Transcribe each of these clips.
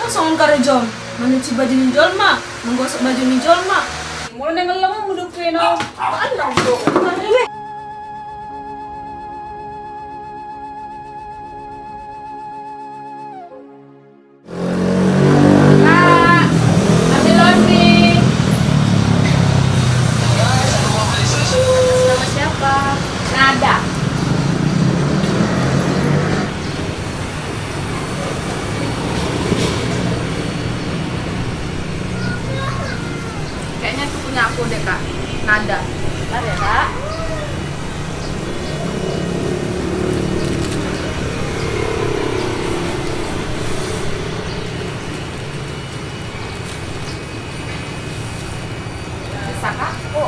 langsung karejom. Menuci baju ni jolma, menggosok baju ni jolma. Mula na nga lang mo duk na. Ano lang do? Kak, ambil laundry. Nama siapa? Nada. Kayaknya itu punya aku deh kak, Nada. Bentar ya kak. Bisa kak? Oh.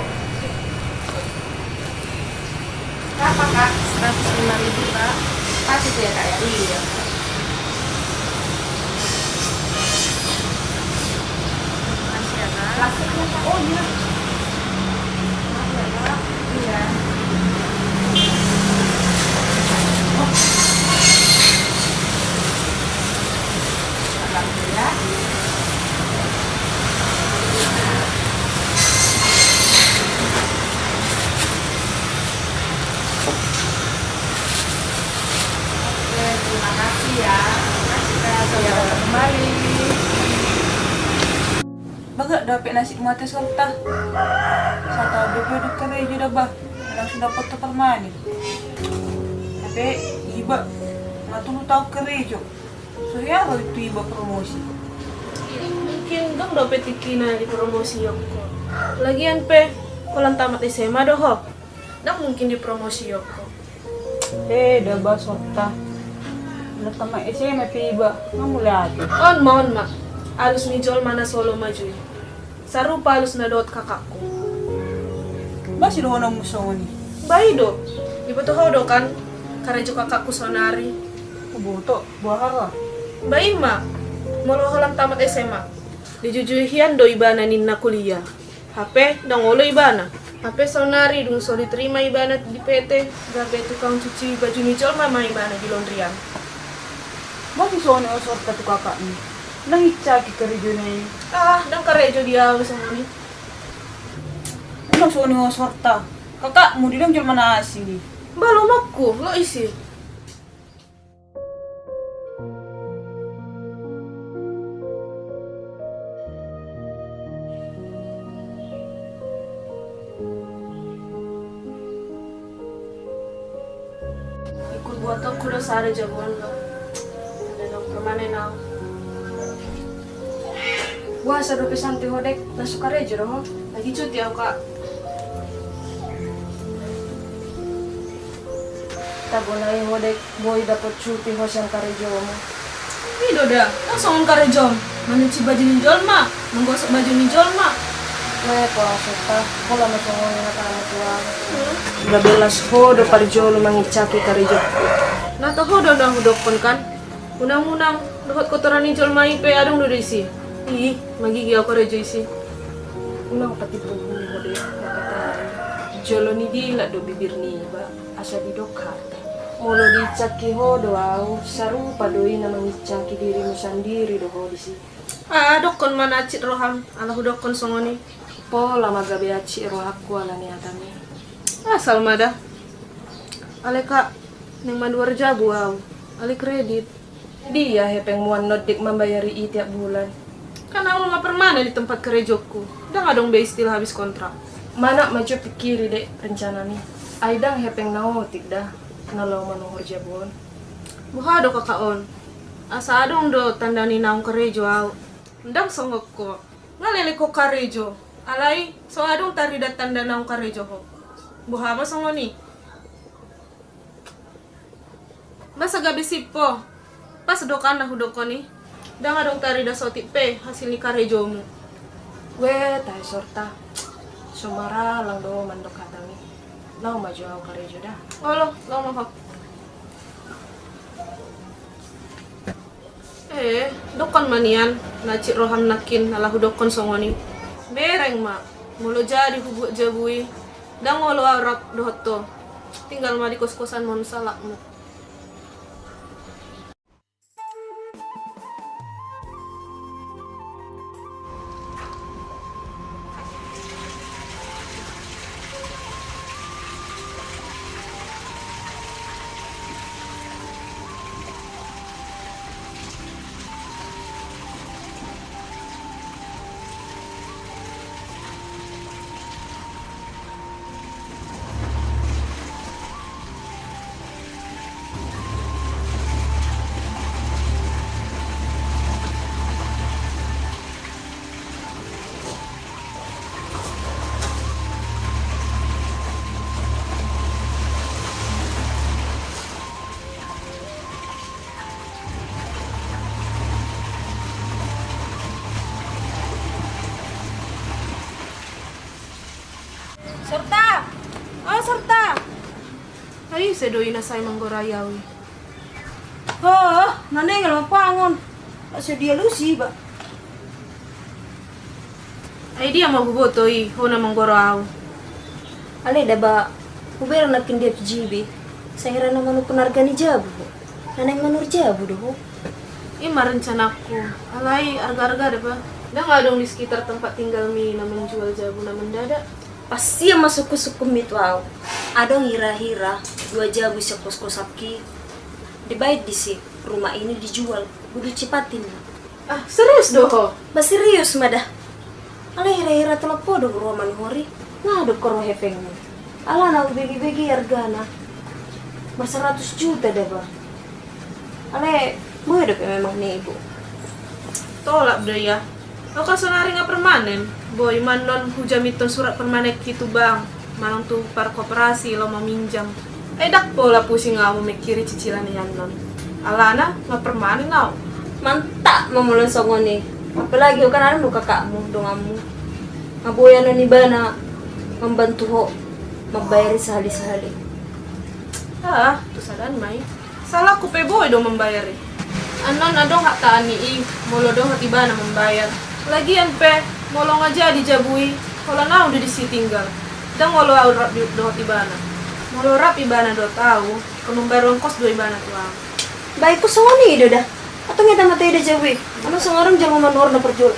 Berapa kak? 105.000 kak. Pas itu ya kak ya? Iya. Makasih ya kak. Plastiknya kak? Oh iya. Maaf ya kak. Iya. Alhamdulillah. Oke, terima kasih ya. Terima kasih kak. Saya datang kembali. Baga dapat nasi mati sulta. Sata dobe duk karejo dah bah. Langsung dapat to permani. Tapi iba ngatulu tahu karejo. So ya itu iba promosi. Mungkin dong dapat ikina di promosi Yoko. Lagian pe, kolan tamat SMA doh. Dong mungkin di promosi Yoko. Dah bah sulta. Nak tamat SMA pe iba. Kamu lihat. On mohon mak. Alus mijol mana solo maju. Sarupa alus na dot kakakku. Masih doon ang musaw ni. Bayi do. Ibu tuh do kan. Karejo kakakku sonari. Kubuto, bahara. Bayi mak. Molo halam tamat SMA. Dijujuhian do ibana ninna kuliah. HP dong olo ibana. HP sonari dung so diterima ibana di PT. Gabe tukang cuci baju mijol mama ibana di laundryan. Masih soal ni osor katu kakak ni. Nangicaki karejo na yun. Ah, dong karejo dia sama ni. Ano soal ni osor ta? Kakak, mo di lang dyan manasi ni. Balo makku, lo isi. Ikut buat aku udah sehari jagoan lo. Ada dong permanen now. Wah, sa dope santi hodek nasuk karejo doh. Lagi cuti aku kak. Tabonai hodek boy dapat cuti hosan karejo mo. Ini doda, langsung karejom. Menuci baju ni jolma, menggosok baju ni jolma. Weh, kalau suka, kalau masuk na kami tua. Gabelas hodo parjolo mangicaki karejo. Nata hodo dah hudokon kan. Unang-unang, dapat kotoran ni jolma ipe adong do isi. Ih, magigi ako rejo isi. Unang pati bubu hodek nakatari. Jolo ni dila do bibir ni ba, asa di dokata. Molo dicaki hodo au, sarupa doi na mangicaki dirimu sendiri do ho disi. Ah, dokon mana acit roham, ala hudokon songoni. Pola magabe aci roh aku ala ni atami. Asal mada. Ale kak, neng maduar jabu au. Ale kredit. Dia hepeng muan nodik membayari i tiap bulan. Kan aku lapar mana di tempat kerjoku. Udah nggak dong be istilah habis kontrak. Mana maju pikiri dek rencana nih. Aidang hepeng nautik dah. Nalau manohor jabon. Buha do kakak on. Asa adong do tanda ni naung karejo au. Ndang songok ko. Ngalele ko karejo. Alai so adong tari da tanda naung karejo ko. Buha ba songo ni? Basa gabi sipo. Pas do kan na hudoko ni. Dang adong tari da sotik pe hasil ni karejo mo. Weh, tayo sorta. Sumara lang do mandok katami. Lau maju au karejo dah. Olo, lo mau dokon manian, nacik roham nakin, nalahu dokon songoni. Bereng mak, mulu jadi hubuk jabui, dang ngolo arab dohoto. Tinggal ma di kos-kosan mon salakmu. Sorta! Oh, Sorta! Ay, sedoi na say manggorayawi. Oh, nanay nga mapangon. Kasi dia lusi ba? Ay, dia mabubutoy. Ho na manggoraw. Alay da ba? Kubera nakin dia PGB. Saya naman ko narga ni Jabu. Nanay manur Jabu do. Marencana ko. Alay, arga-arga da ba? Da nga dong di sekitar tempat tinggal mi na menjual jabu na mendadak. Pasti yang masuk sukum itu aw. Adong hira-hira 2 jabu sa kos-kosapki. Dibayad di si rumah ini dijual. Kudu cepatin. Ah, serius doho? Ba serius madah. Alay hira-hira telepo do rumah manihori. Ngado koro hepengnya. Ala na begi-begi hargana. Ba 100 juta dah ba. Alay, boleh deh memang nih ibu. Tolak dah ya. Lo kasonari nga permanen. Boy, manon hujamiton surat permanen gitu bang. Manong tuh par koperasi lo meminjam. Dak pola pusing nga mo mikiri cicilan yan non. Alana, nga permanen now. Mantap memulai songo nih. Apalagi kan ada kakakmu, dongamu. Ngaboyan ni bana membantu ho membayar sehari-sehari. Ah, tuh sadan may. Salah ko pe boy dong membayar eh. Anon adong hak taani molo dong hati bana membayar. Lagian pe, molo ngaja dijabui. Kalau na udah disi tinggal. Dan molo rap do hati bana. Molo rap ibana do tahu, kalau bayar kos do ibana tuang. Baik ko songo nih dah. Atau ngeta mata ida jawi. Ano sangarang jangan manor na perjul.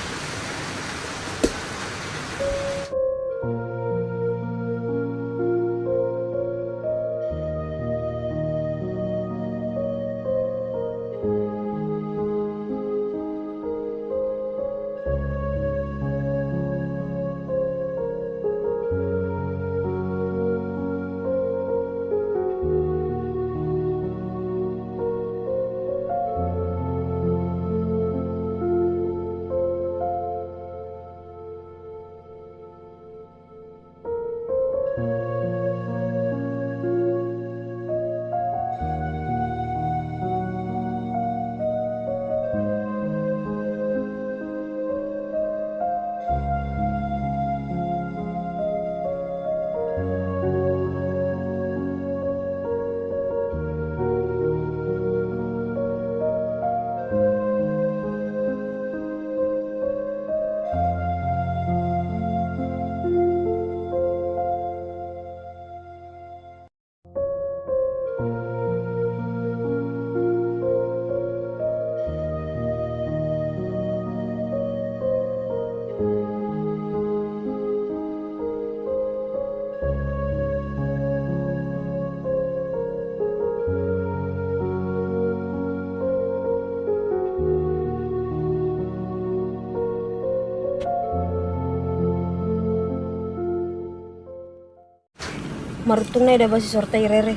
Marutung na ida basi sorta irere.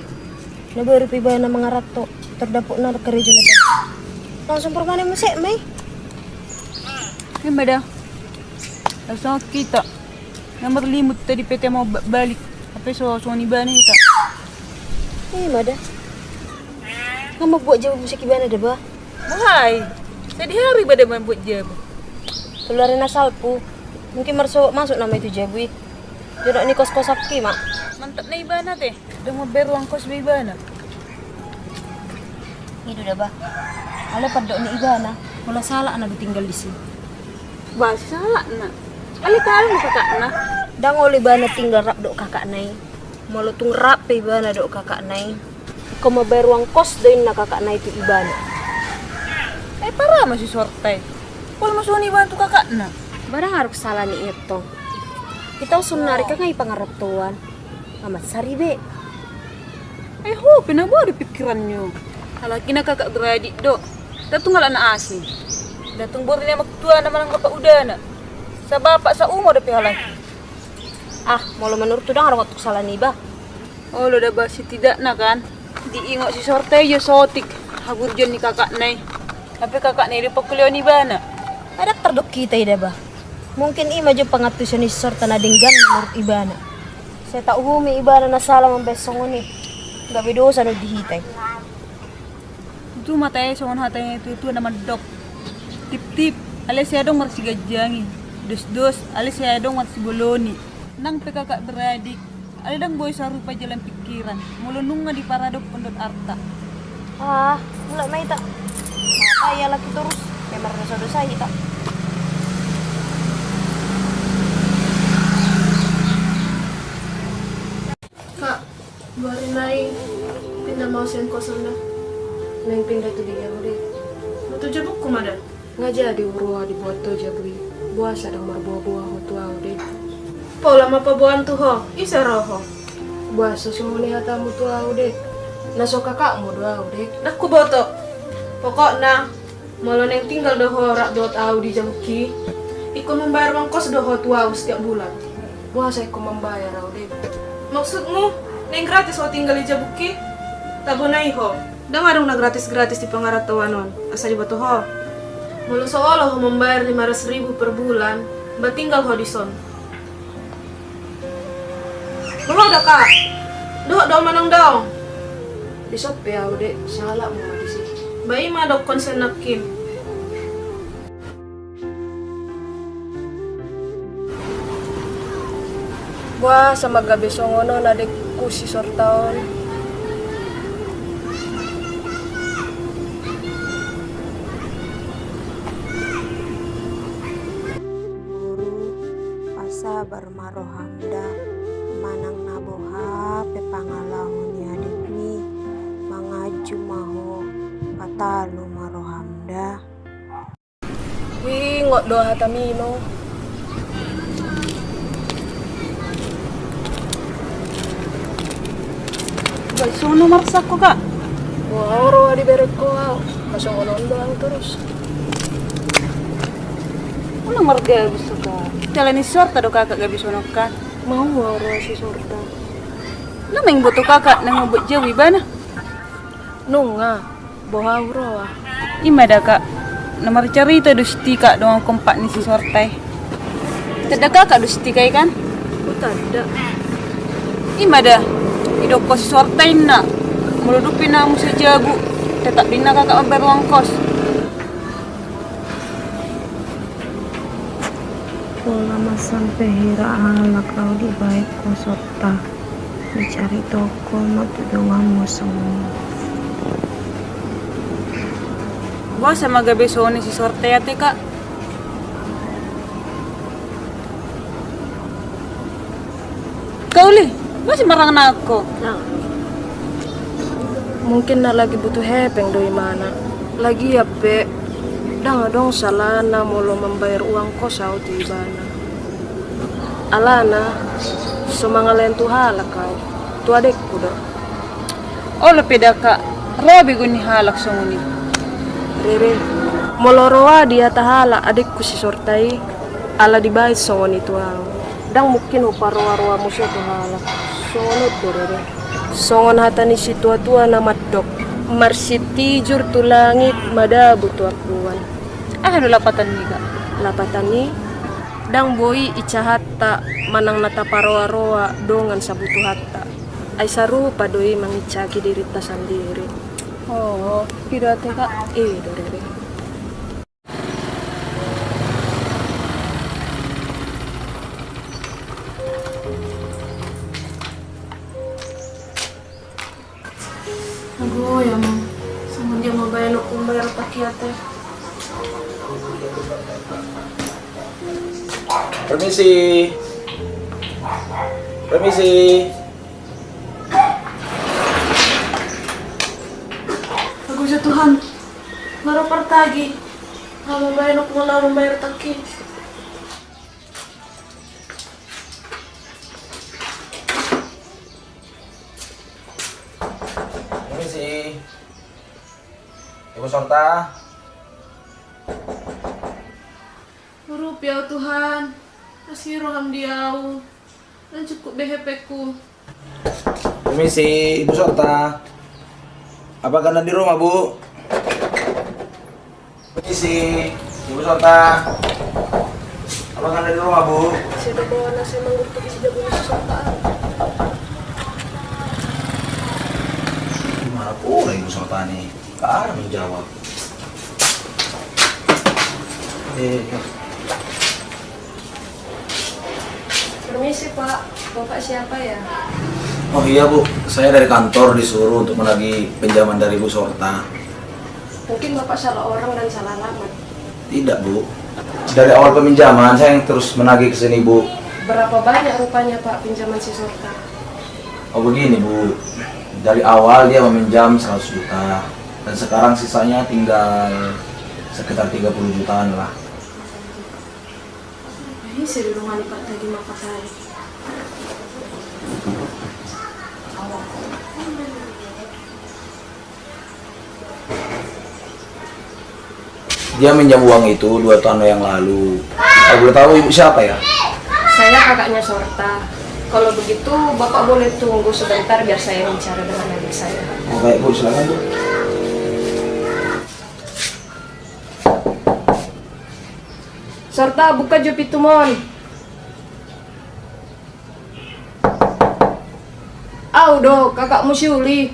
Na baru piba na mga rato. Terdapo na karejo na ito. Langsung permanen masih, May. Gimana dah? Langsung kita. Nomor limut tadi PT mau balik. Apa so ni bana kita? Mada. Kamu buat jawab musik ibana dah ba? Hai. Tadi hari pada buat jam. Keluarin asalpu. Mungkin masuk nama itu jabui. Jodoh ni kos-kos apki, Mak. Mantap na ibana teh. Udah mau bayar uang kos ibana. Itu dah ba. Ala pada ni ibana. Mula salah na tinggal di sini. Bah salah na. Ali kali mo kakak na. Dang oleh bana tinggal rap dok kakak nai. Mula tung rap pe ibana dok kakak nai. Kau mau bayar uang kos doin na kakak nai itu ibana. Para masih sortai. Kalau masuk ni bantu kakak na. Barang harus salah ni itu. Kita usun narik ka ngay pangarap tuan. Amat saribe. Ho, pinabawa di pikiran nyo. Halaki na kakak beradik do. Datong nga anak asing. Datong bori niya magtua naman ang kapaudana. Sa bapak sa umur dapi halaki. Ah, molo menurut tu dang orang salah ni ba. Oh, lo dah basi tidak na kan. Diingok si sorte yo sotik. Habur dyan ni kakak nay. Tapi kakak nay di pakuliw ni bana. Ada terdok kita ida ba. Mungkin ima jo pangatusan ni sorta na dinggan menurut ibana. Saya tak humi ibana na salah membesong ni. Gabi dosa no dihitay. Itu matanya songon hatanya itu nama dok. Tip-tip. Alis saya dong marsi gajangi. Dus-dus. Alis saya dong marsi boloni. Nang pe kakak beradik. Ada dang boy sarupa jalan pikiran. Mulunung nga di paradok pondot arta. Ah, wala may ta. Kaya laki terus. Kaya marasa dosa ita. Kak, buharin na pindah mau sen kosong na. Nang pindah tu dia udah. Matu jabuk kumada. Nga jadi urua dibuat to jabui. Buah sadang marbuah-buah ho tua udah. Pola mapabuan tu ho, isa roho. Buah sesungguhnya hatamu tua udah. Naso kakakmu doa udah. Nak ku boto. Pokokna, malah neng tinggal doho rak dua tahu di Jabuki. Ikut membayar uang kos doho tua setiap bulan. Buah saya ku membayar udah. Maksudmu, neng gratis ho tinggal di Jabuki? Tabunai ho. Dengar dong na gratis-gratis di pengaratawanon. Asa di batu ho. Malah seolah ho membayar 500.000 per bulan. Ba tinggal ho di son. Doho dah kak. Doho dong manang dong. Di sop ya udah. Salah mau di sini. Bayi mah dok konsen nakin. Buah sama gabe songono nadekku si sortaon. Sabar marohamda manang naboha pepangalahon ni adikni mangaju maho patalo marohamda. Wih, ngot doa hatamino. Boy, sono marsa ko kak. Buah oro di beret ko. Kasongonon doang terus. Ano marga gusto ka? Jalan ni sorta do kakak gabi sono ka. Mau oro si sorta. Lamang buto kakak nang mabut jawi ba na? Nunga, buah oro ah. Ima da kak. Namar cerita dusti kak doang kompak ni si sortai. Tidak kakak dusti kay kan? Utada. Ima da. Idok ko si sortai na. Muludupin na mo sa jabu. Tetap din na kakak mabayar uang kos. Lama sampai hira ala kau di baik ko sorta dicari toko matudungan mo semua. Gua sama gabi soni si sortai ate kak. Kau li, masih marang na ako. Nah. Mungkin na lagi butuh hepeng doi mana. Lagi ya pe. Dang dong salana molo membayar uang kos au di bana. Alana sumangalen tu halak kau. Tu adekku do. Oh lebih dah kak. Robi guni halak songuni. Rere. Molo roa dia tahala adekku si sortai. Ala di bait songoni tu au. Dang mungkin uparoa-roa musuh tu halak. Sonot do rere. Songon hatani si tua-tua na matdok. Marsiti jur tu langit madabu tu akuan. Ah ada lapatan ni kak. Lapatani dang boy icahatta manang nata paroa-roa dongan sabutu hatta. Ay sarupa doi mangicaki dirita sendiri. Oh, tidak ate kak. Dorere. Aduh ya mam. Sama dia mau bayar bayar takiate. Permisi. Permisi. Aku Tuhan. Marapar tagi. Mau bayar mula membayar taki. Permisi. Ibu Sorta. Rupiah Tuhan. Kasih roham diau. Dan cukup BHP-ku. Permisi, Ibu Sorta. Apakah Anda di rumah, Bu? Permisi, Ibu Sorta. Apakah Anda di rumah, Bu? Siapa bawa nasi mangurtu di jago si sortaan. Gimana pula Ibu Sorta nih? Gak ada menjawab. Permisi Pak. Bapak siapa ya? Oh iya Bu, saya dari kantor disuruh untuk menagih pinjaman dari Bu Sorta. Mungkin Bapak salah orang dan salah alamat. Tidak Bu, dari awal peminjaman saya yang terus menagih ke sini Bu. Berapa banyak rupanya Pak pinjaman si Sorta? Oh begini Bu, dari awal dia meminjam 100 juta dan sekarang sisanya tinggal sekitar 30 jutaan lah. Ini sedulungan Pak tadi maka tadi. Dia minjam uang itu 2 tahun yang lalu. Saya boleh tahu ibu siapa ya? Saya kakaknya Sorta. Kalau begitu Bapak boleh tunggu sebentar biar saya bicara dengan adik saya. Oh baik Bu, silakan Bu. Sorta, buka jo pintu mon. Audo, kakakmu si Uli.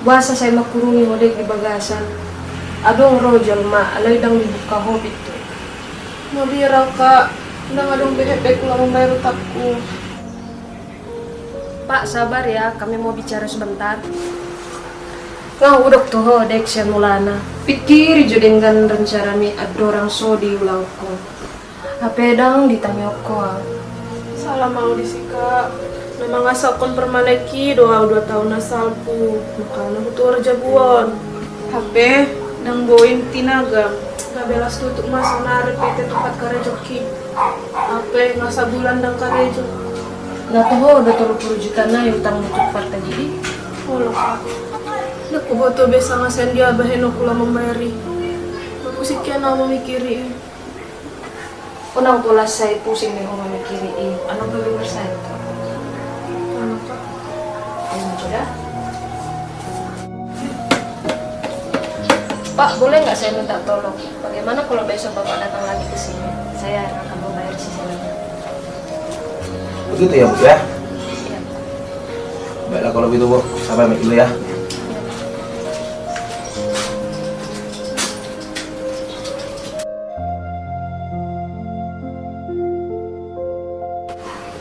Bahasa saya makurungi modek di bagasan. Adong rojol ma, alay dang dibuka hobit to. Mabira Kak, nang adong behepek lang membayar utakku. Pak, sabar ya, kami mau bicara sebentar. Kau udah tuh dek siya mulana. Pikir jo dengan rencana mi adorang so di ulau ko. Apedang ditanya ko. Salah mau disika. Memang asal kon permaleki doa 2 tahun asalku. Makanya aku tuh jabuan. HP nang boin tinagam. Gak belas tutup masa nari PT tempat karejoki. HP ngasa bulan dang karejo. Nah tuh udah 30 juta na yung utang mo tupat tadi. Halo Kak. Naku boto besa ngasen dia baheno kula membayari. Musik yan na mamikiri. Unang tulas saya pusing nih kung mamikiri. Anong gawin mo sa ito? Ano Kak? Ayun sudah. Pak, boleh nggak saya minta tolong? Bagaimana kalau besok Bapak datang lagi ke sini? Saya yang akan membayar cicilannya. Begitu ya Bu ya? Iya. Baiklah kalau begitu Bu, saya pamit dulu ya.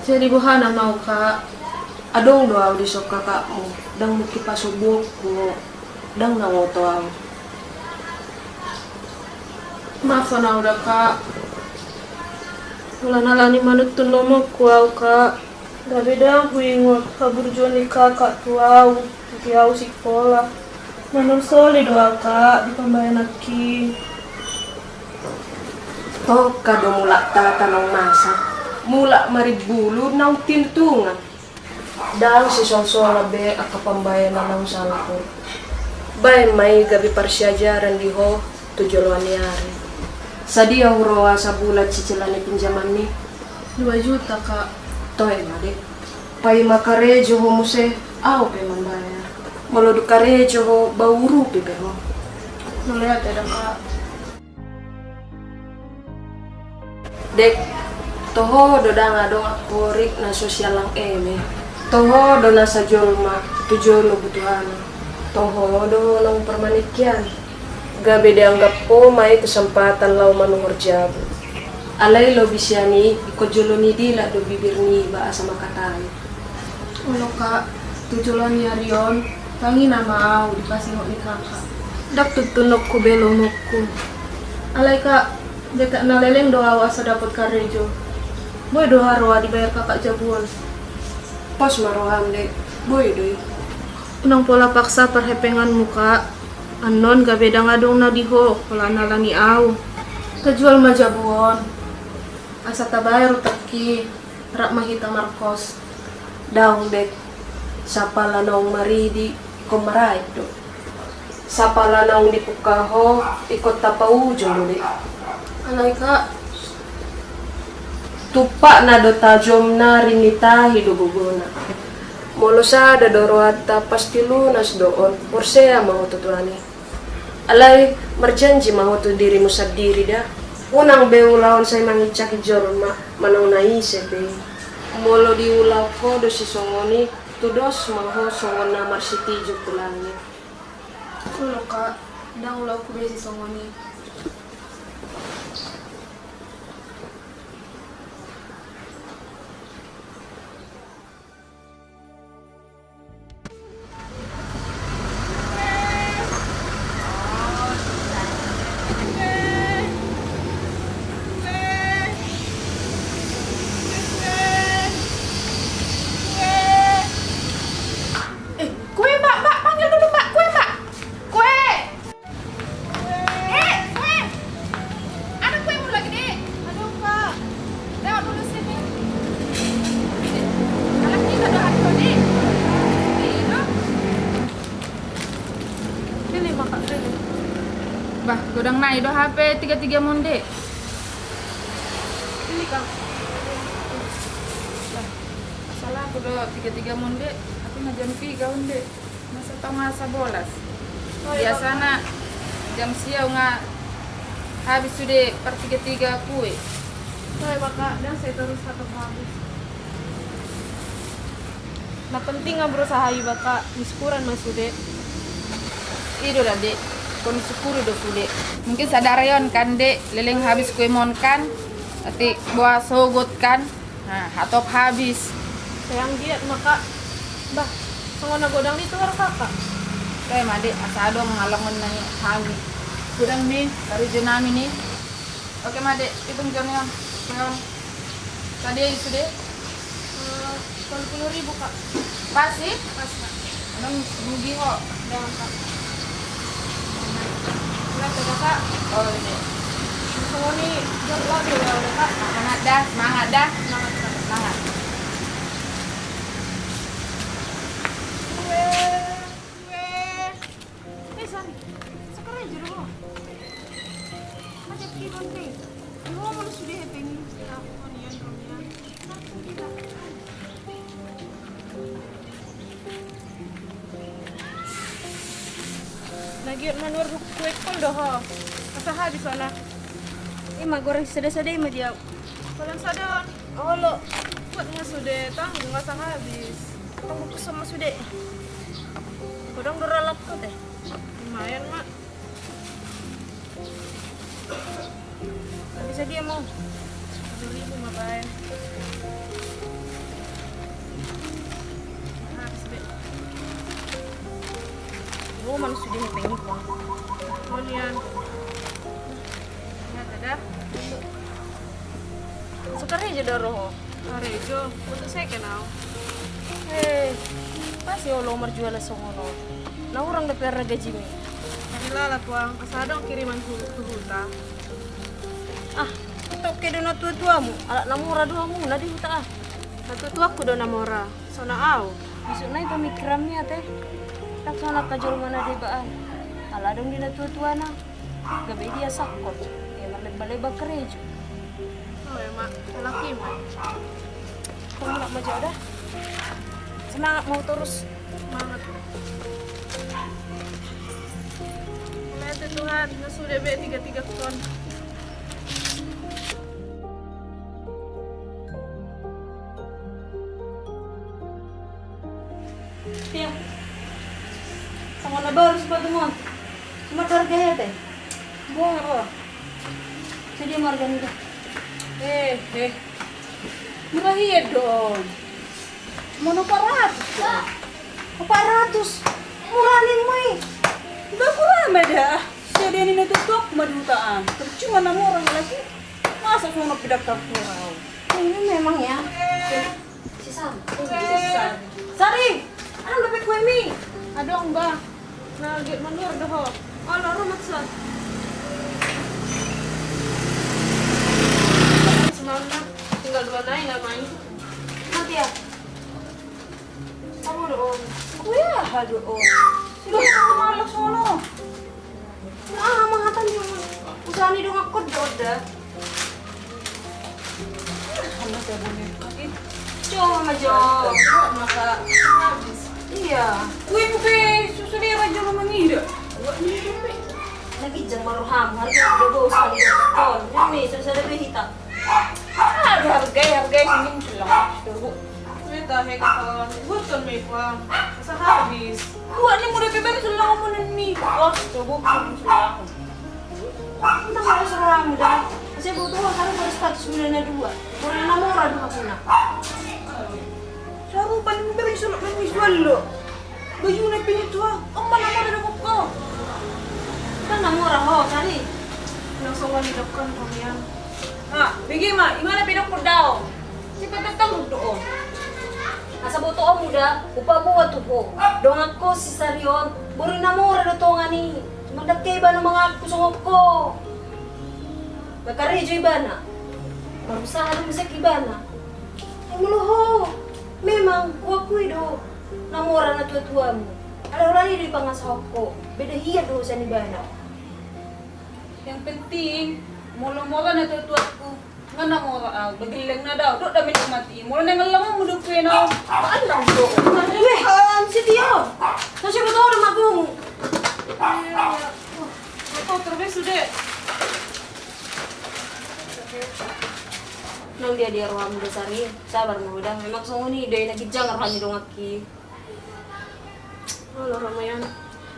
Jadi buhana mau Kak. Adong doa di sok kakakmu. Dang muki pasubok ko. Dang nangoto ang. Maaf na udah Kak. Wala nalani manut tulomo kuaw Kak. Gabi dah huingot kabur joni kakak tuaw. Tiaw sikola. Manur soli doa Kak. Di pambayan aki. Oh, kado mula tanong masa. Mula maribulu nang tintungan. Dang si Solsola be akapambayan na ng salako. Bay may gabi parsyajaran di ho, tujulwan niyari. Sa di roa sa bulat cicilan ni pinjaman ni. 2 juta Kak. Toy madik. Pay makarejo ho muse, aw pe mambayar. Malodo karejo ho, bauru pe ho. Nalihat ada Kak. Dek, toho do dang adong akorik na sosyal lang eme. Toho do nasa jolma, tujuan lo butuhan. Toho do nang permanikyan. Gabi dianggap po may kesempatan lau manuhur jabu. Alay lo bisyani, iko jolo ni dila do bibir ni ba sa makatay. Ulo Kak. Tujulan niya riyon. Tangi na maaw. Dikasih ni Kakak. Dak tutunok ko belonok ko. Alay Kak. Deka naleleng doa asa dapat karejo. Boy doa roa dibayar kakak jabuan. Pos maroham dek, boy doy. Unang pola paksa perhepengan muka. Anon gabeda nga dong na diho. Wala na lang ni aw. Kajual majabuan. Asa tabayar utaki. Rak mahita Marcos. Daong dek, sapala naong maridi, kumaray do. Sapala naong dipukaho, ikot tapaujo dek. Alay Kak. Tupa na do tajom na rinita hiduguguna. Molosa da dorohat pasti lunas doon. Porsea mau tutuani. Alay, merjanji mau tu dirimu sadiri da. Unang beulaon say mangicak jorma manang naisip be. Molo diulaw ko do si songoni tudos maho songon na marsiti juk tulangnya. Ulo Kak. Dang ulo ko besi songoni. Kue mbak, panggil dulu mbak, kue mbak. Kue. Kue. Ada kue mau lagi dek. Aduh mbak. Lewat dulu sini. Anak kita udah hari dek. Ini. Pilih makan pilih. Bah, godang naik do HP 33 monde. Pilih kang. Salah aku do 33 monde. Tapi ngajan piga onde. Masa tau ngasa bolas. Biasana jam siau nga habis sudah per 33 kue. Hai kakak, dan saya terus satu habis. Nah penting nggak berusaha ya kakak, miskuran mas ude. Itu dah dek, kon syukuri do sude. Mungkin sadarayon kan dek, leleng habis kue mon kan, ati buah sogot kan, nah hatop habis. Sayang giat maka, bah, sengona godang itu harus kakak. Kayak made asa dong ngalangon nani habis. Gudang nih dari jenami nih. Oke made, hitung jonyon. Jonyon. Tadi sudah 10.000 kak. pas sih? Pas kak. Anong rugi kok. Jangan kak. Lihat ya kakak, Oh ini. sengoni jangan lagi ya udah kak. Semangat dah, semangat dah. Semangat kak. Semangat. San, sekarang aja dulu. Macam kiron deh. Ibu mau sudah pengen aku konian konian. Langsung kita. Lagi manur kue kol doh. Masa habis sana. Mah goreng sedih-sedih mah dia. Kalian sadar? Oh lo, buat nggak sudah tanggung nggak sah habis. Tunggu ku sama sude. Kodong doralap kau teh. Lumayan mak. Bisa dia mau. 1.000 makanya. Habis deh. Oh, mana sudah pengen uang. Konian. Ya ada. Sekarang aja daro. Arejo, untuk saya kenal. Pasti lo merjual songono. Nah orang dapat harga gaji mi. Hari lala puang, asadong kiriman ke huta. Ah, itu ke dona tua-tuamu. Alat namora doamu nadi huta ah. Satu tu aku dona mora, sona au. Besok naik pemikirannya teh. Tak sana kajol mana dia baan. Ala dong dina tua-tua na. Gabe dia sakot. Ya maleba-leba kerejo. Oh ya mak, laki mak. Kamu nak maju dah. Semangat mau terus. Semangat. Lihat Tuhan, sudah be 33 ton. Tiang. Sama na baru sepatu mo. Cuma harga ya teh. Buang apa? Jadi marga nida. Murah iya dong. Mono 400. 400. Murah nih, Mai. Udah kurang dah. Jadi ini tutup madutaan. Percuma nama orang lagi. Masa sono pidak tak kurang. Ini memang ya. Si Sam. Sari. Ano dapat kue mie? Adong ba? Nagit manur doh. Oh, loro maksa. Semangat. Tinggal 2 naik namanya. Mati ya. Kamu doon. Kuya, hado oh. Sila ka malak sono. Ah, mahatan yung usaha ni dong ako doda. Ano sa bunyi? Cuma majo. Maka habis. Iya. Kuya mo be, susulira dyan naman nila. Lagi dyan maruham. Harga dodo usaha ni dong ako. Dumi, susah lebih hita. Harga, singin sila. Kita heka kawan. Bukan may pang. Sa habis. Kuha ni mo rin, pero sila ka mo na ni. Oh, tubo ko sila ako. Kita harus orang muda. Saya butuh harus baru status bulannya 2. Baru namora dulu puna. Saru paling beri suluk menjual lo. Baju na pinito ha. Ang mana-mana na ko. Kan namora ho tadi. Langsung walidokkan kami yan. Ha, bigi ma, imana pinok ko daw. Si patatang doon. Asa buto o muda, upa buwa tupo. Dongat ko si Sarion, buri namora do to nga ni. Magdagkay ba ng mga kusungok ko? Magkarejo iba na. Marusahan mo sa kibana. Ay muluho. Memang, huwag ko do. Namora na tuwa mo. Alam rin yung pangasahok ko. Bedahiya do sa nibana. Yang penting, mula-mula na tutuat ko. Nga namora bagilang na daw. Do dami na mati. Mula na nga lang mo duk na. Maan lang do. Uy, si Tio. Kasi mo to na magong. Ito, terus sudah. Nang dia ruang muda sari. Sabar mo udah. Memang sunguni day nagijang arhan dong aki. Halo Ramayan.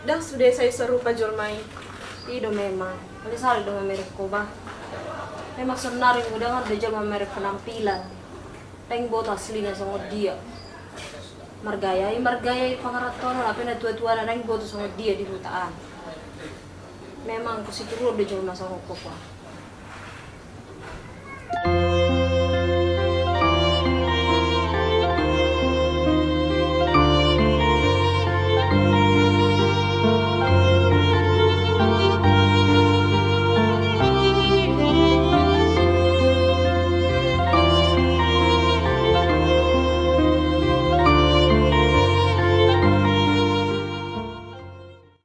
Dah sudah saya seru Pak Jolmai. Ido memang. Kali sali dong merek ko ba. Memang senari muda nga dajal merek penampilan. Teng bot asli na sa dia. Margaya pangaraton tapi na tua-tua na nang bot sa dia di hutaan. Memang ko si turo dajal masang ko pa.